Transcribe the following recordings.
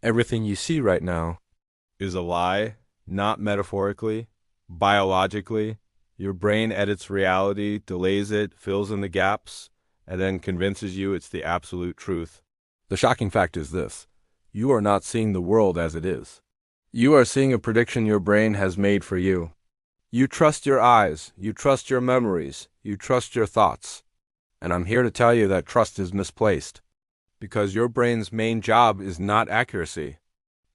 Everything you see right now is a lie, not metaphorically, biologically. Your brain edits reality, delays it, fills in the gaps, and then convinces you it's the absolute truth. The shocking fact is this: you are not seeing the world as it is. You are seeing a prediction your brain has made for you. You trust your eyes, you trust your memories, you trust your thoughts. And I'm here to tell you that trust is misplaced, because your brain's main job is not accuracy.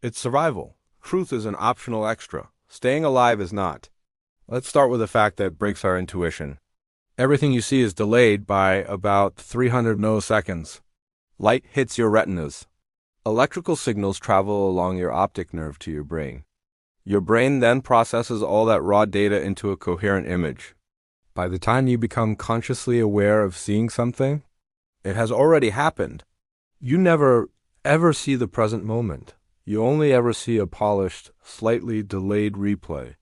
It's survival. Truth is an optional extra. Staying alive is not. Let's start with a fact that breaks our intuition. Everything you see is delayed by about 300 milliseconds. Light hits your retinas. Electrical signals travel along your optic nerve to your brain. Your brain then processes all that raw data into a coherent image. By the time you become consciously aware of seeing something, it has already happened. You never, ever see the present moment. You only ever see a polished, slightly delayed replay.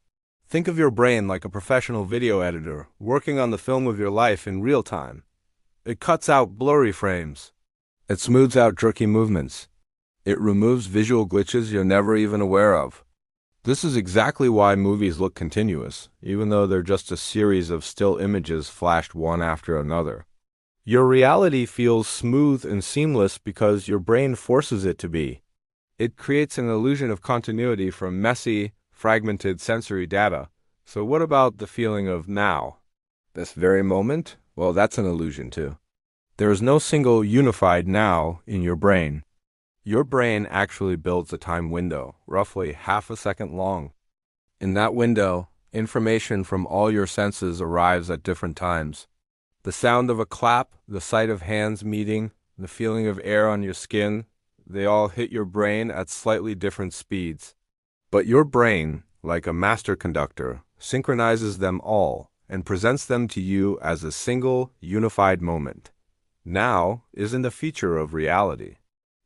Think of your brain like a professional video editor working on the film of your life in real time. It cuts out blurry frames. It smooths out jerky movements. It removes visual glitches you're never even aware of. This is exactly why movies look continuous, even though they're just a series of still images flashed one after another. Your reality feels smooth and seamless because your brain forces it to be. It creates an illusion of continuity from messy, fragmented sensory data. So what about the feeling of now? This very moment? Well, that's an illusion too. There is no single unified now in your brain. Your brain actually builds a time window, roughly half a second long. In that window, information from all your senses arrives at different times. The sound of a clap, the sight of hands meeting, the feeling of air on your skin, they all hit your brain at slightly different speeds. But your brain, like a master conductor, synchronizes them all and presents them to you as a single, unified moment. Now isn't a feature of reality.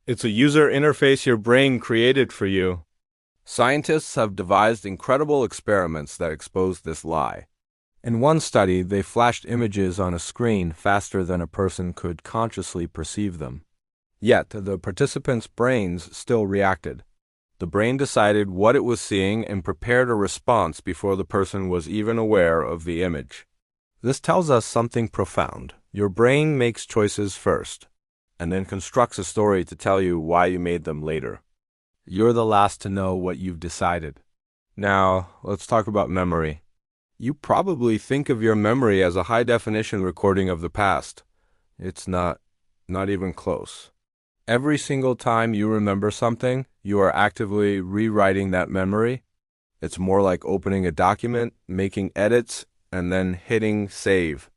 It's a user interface your brain created for you. Scientists have devised incredible experiments that expose this lie. In one study, they flashed images on a screen faster than a person could consciously perceive them. Yet, the participants' brains still reacted. The brain decided what it was seeing and prepared a response before the person was even aware of the image. This tells us something profound. Your brain makes choices first, and then constructs a story to tell you why you made them later. You're the last to know what you've decided. Now, let's talk about memory. You probably think of your memory as a high-definition recording of the past. It's not even close. Every single time you remember something, you are actively rewriting that memory. It's more like opening a document, making edits, and then hitting save.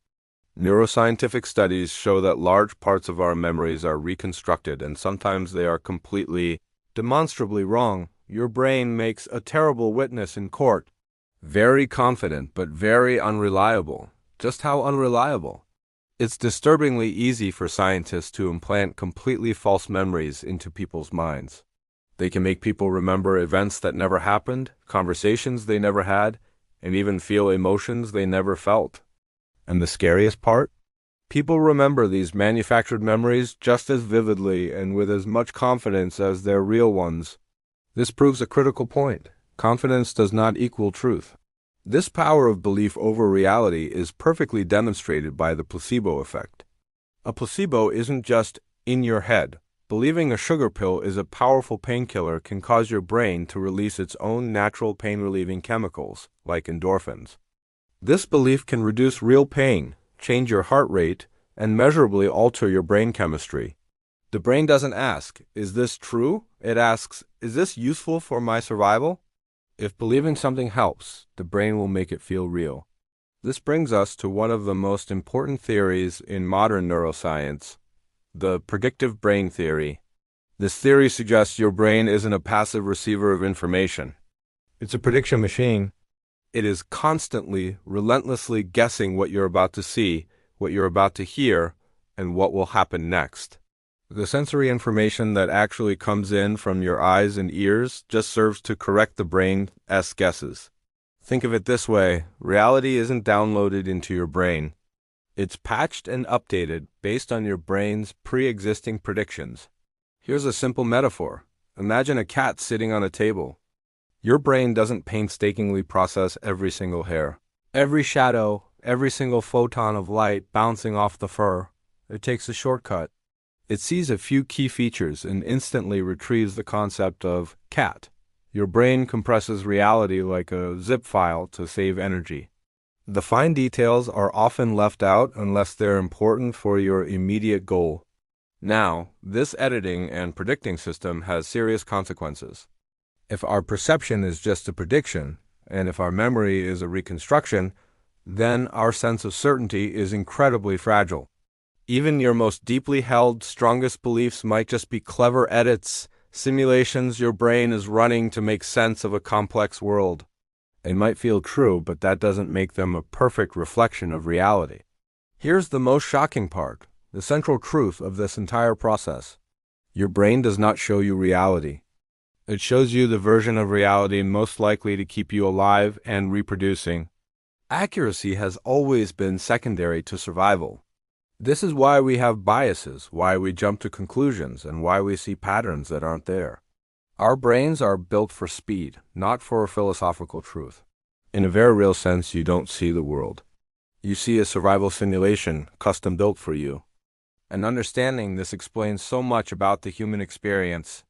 Neuroscientific studies show that large parts of our memories are reconstructed, and sometimes they are completely, demonstrably wrong. Your brain makes a terrible witness in court. Very confident, but very unreliable. Just how unreliable? It's disturbingly easy for scientists to implant completely false memories into people's minds. They can make people remember events that never happened, conversations they never had, and even feel emotions they never felt. And the scariest part? People remember these manufactured memories just as vividly and with as much confidence as their real ones. This proves a critical point. Confidence does not equal truth. This power of belief over reality is perfectly demonstrated by the placebo effect. A placebo isn't just in your head. Believing a sugar pill is a powerful painkiller can cause your brain to release its own natural pain-relieving chemicals, like endorphins. This belief can reduce real pain, change your heart rate, and measurably alter your brain chemistry. The brain doesn't ask, "Is this true?" It asks, "Is this useful for my survival?" If believing something helps, the brain will make it feel real. This brings us to one of the most important theories in modern neuroscience, the predictive brain theory. This theory suggests your brain isn't a passive receiver of information. It's a prediction machine. It is constantly, relentlessly guessing what you're about to see, what you're about to hear, and what will happen next. The sensory information that actually comes in from your eyes and ears just serves to correct the brain's guesses. Think of it this way: reality isn't downloaded into your brain. It's patched and updated based on your brain's pre-existing predictions. Here's a simple metaphor. Imagine a cat sitting on a table. Your brain doesn't painstakingly process every single hair, every shadow, every single photon of light bouncing off the fur. It takes a shortcut. It sees a few key features and instantly retrieves the concept of cat. Your brain compresses reality like a zip file to save energy. The fine details are often left out unless they're important for your immediate goal. Now, this editing and predicting system has serious consequences. If our perception is just a prediction, and if our memory is a reconstruction, then our sense of certainty is incredibly fragile. Even your most deeply held, strongest beliefs might just be clever edits, simulations your brain is running to make sense of a complex world. They might feel true, but that doesn't make them a perfect reflection of reality. Here's the most shocking part, the central truth of this entire process. Your brain does not show you reality. It shows you the version of reality most likely to keep you alive and reproducing. Accuracy has always been secondary to survival. This is why we have biases, why we jump to conclusions, and why we see patterns that aren't there. Our brains are built for speed, not for philosophical truth. In a very real sense, you don't see the world. You see a survival simulation custom built for you. And understanding this explains so much about the human experience.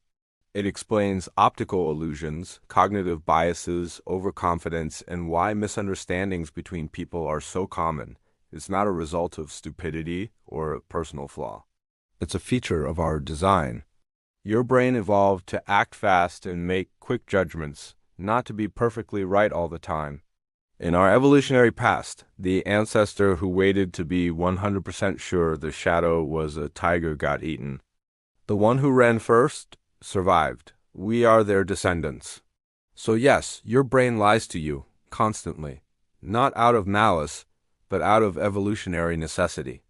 It explains optical illusions, cognitive biases, overconfidence, and why misunderstandings between people are so common. It's not a result of stupidity or a personal flaw. It's a feature of our design. Your brain evolved to act fast and make quick judgments, not to be perfectly right all the time. In our evolutionary past, the ancestor who waited to be 100% sure the shadow was a tiger got eaten. The one who ran first survived. We are their descendants. So yes, your brain lies to you, constantly. Not out of malice, but out of evolutionary necessity.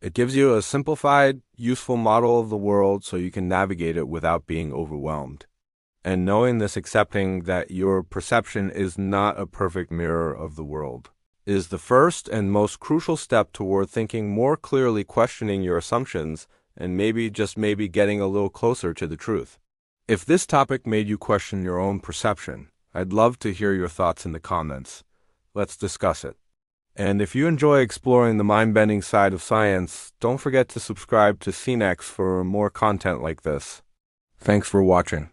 It gives you a simplified, useful model of the world so you can navigate it without being overwhelmed. And knowing this, accepting that your perception is not a perfect mirror of the world, is the first and most crucial step toward thinking more clearly, questioning your assumptions, and maybe, just maybe, getting a little closer to the truth. If this topic made you question your own perception, I'd love to hear your thoughts in the comments. Let's discuss it. And if you enjoy exploring the mind-bending side of science, don't forget to subscribe to SciNex for more content like this. Thanks for watching.